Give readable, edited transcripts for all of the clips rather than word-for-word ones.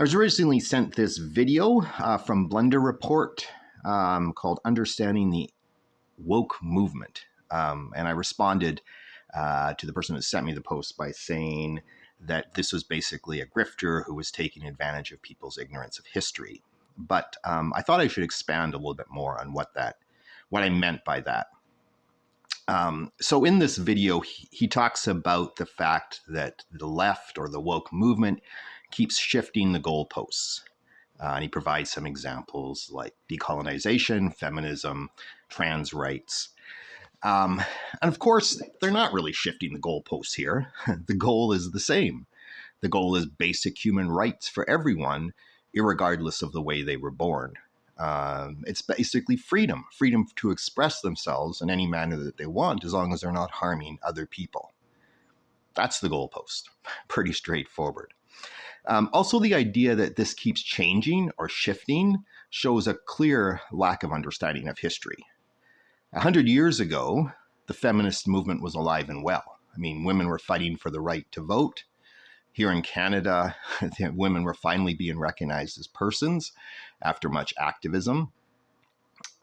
I was originally sent this video from Blender Report called Understanding the Woke Movement. And I responded to the person who sent me the post by saying that this was basically a grifter who was taking advantage of people's ignorance of history. But I thought I should expand a little bit more on what I meant by that. So in this video, he talks about the fact that the left or the woke movement keeps shifting the goalposts. And he provides some examples like decolonization, feminism, trans rights. And of course, they're not really shifting the goalposts here. The goal is the same. The goal is basic human rights for everyone, irregardless of the way they were born. It's basically freedom to express themselves in any manner that they want, as long as they're not harming other people. That's the goalpost. Pretty straightforward. Also, the idea that this keeps changing or shifting shows a clear lack of understanding of history. 100 years ago, the feminist movement was alive and well. I mean, women were fighting for the right to vote. Here in Canada, women were finally being recognized as persons after much activism.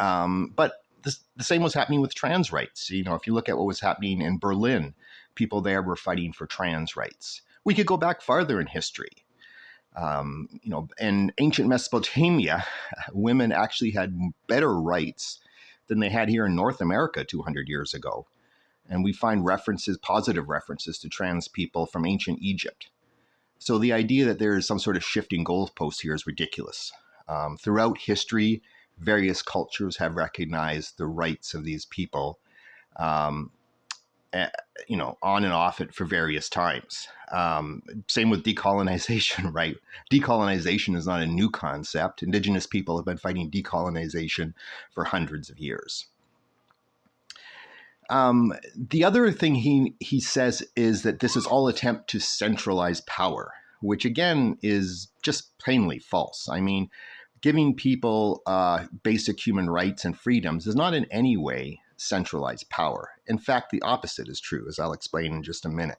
But the same was happening with trans rights. You know, if you look at what was happening in Berlin, people there were fighting for trans rights. We could go back farther in history. In ancient Mesopotamia, women actually had better rights than they had here in North America 200 years ago. And we find positive references to trans people from ancient Egypt. So the idea that there is some sort of shifting goalpost here is ridiculous. Throughout history, various cultures have recognized the rights of these people, on and off it for various times. Same with decolonization, right? Decolonization is not a new concept. Indigenous people have been fighting decolonization for hundreds of years. The other thing he says is that this is all attempt to centralize power, which again is just plainly false. I mean, giving people basic human rights and freedoms does not in any way centralize power. In fact, the opposite is true, as I'll explain in just a minute.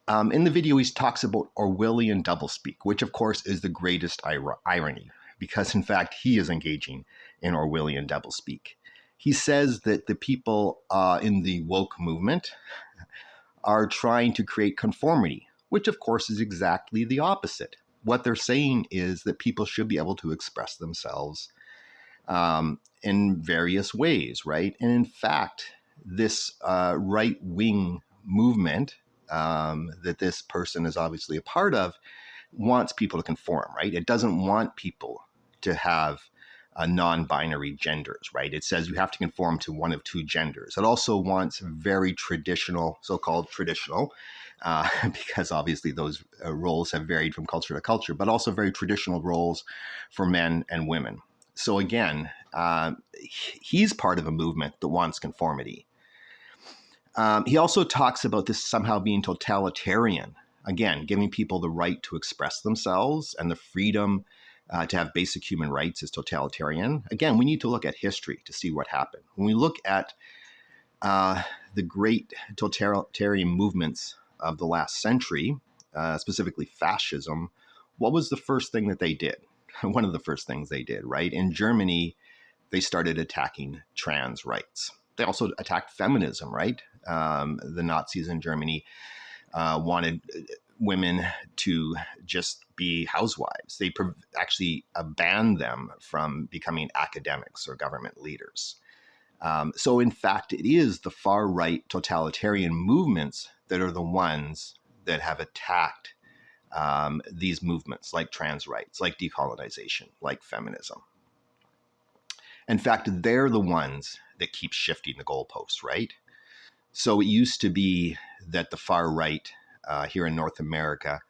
In the video, he talks about Orwellian doublespeak, which of course is the greatest irony, because in fact, he is engaging in Orwellian doublespeak. He says that the people in the woke movement are trying to create conformity, which of course is exactly the opposite. What they're saying is that people should be able to express themselves in various ways, right? And in fact, this right-wing movement that this person is obviously a part of wants people to conform, right? It doesn't want people to have non-binary genders, right? It says you have to conform to one of two genders. It also wants very traditional, so-called traditional, because obviously those roles have varied from culture to culture, but also very traditional roles for men and women. So again, he's part of a movement that wants conformity. He also talks about this somehow being totalitarian. Again, giving people the right to express themselves and the freedom to have basic human rights is totalitarian. Again, we need to look at history to see what happened. When we look at the great totalitarian movements of the last century, specifically fascism, what was the first thing that they did? One of the first things they did, right? In Germany, they started attacking trans rights. They also attacked feminism, right? The Nazis in Germany wanted women to just be housewives. They actually banned them from becoming academics or government leaders. So in fact, it is the far right totalitarian movements that are the ones that have attacked these movements like trans rights, like decolonization, like feminism. In fact, they're the ones that keep shifting the goalposts, right? So it used to be that the far right here in North America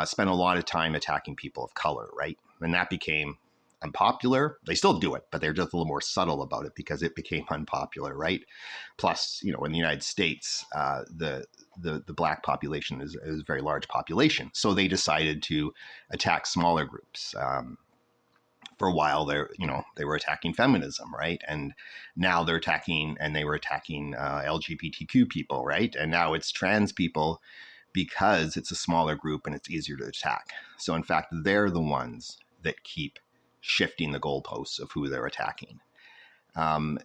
spent a lot of time attacking people of color, right? And that became unpopular. They still do it, but they're just a little more subtle about it because it became unpopular, right? Plus, in the United States, the black population is a very large population. So they decided to attack smaller groups. For a while, they were attacking feminism, right? And now they were attacking LGBTQ people, right? And now it's trans people because it's a smaller group and it's easier to attack. So in fact, they're the ones that keep shifting the goalposts of who they're attacking.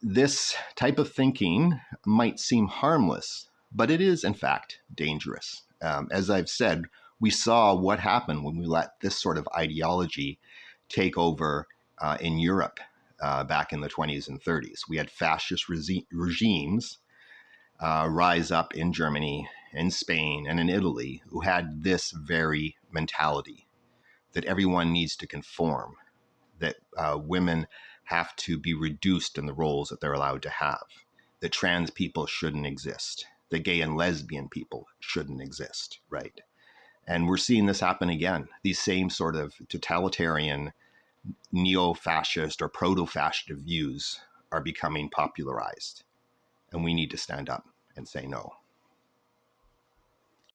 This type of thinking might seem harmless, but it is in fact dangerous. As I've said, we saw what happened when we let this sort of ideology take over in Europe back in the 20s and 30s. We had fascist regimes rise up in Germany, in Spain, and in Italy who had this very mentality that everyone needs to conform, that women have to be reduced in the roles that they're allowed to have, that trans people shouldn't exist, that gay and lesbian people shouldn't exist, right? And we're seeing this happen again. These same sort of totalitarian, neo-fascist or proto-fascist views are becoming popularized. And we need to stand up and say no.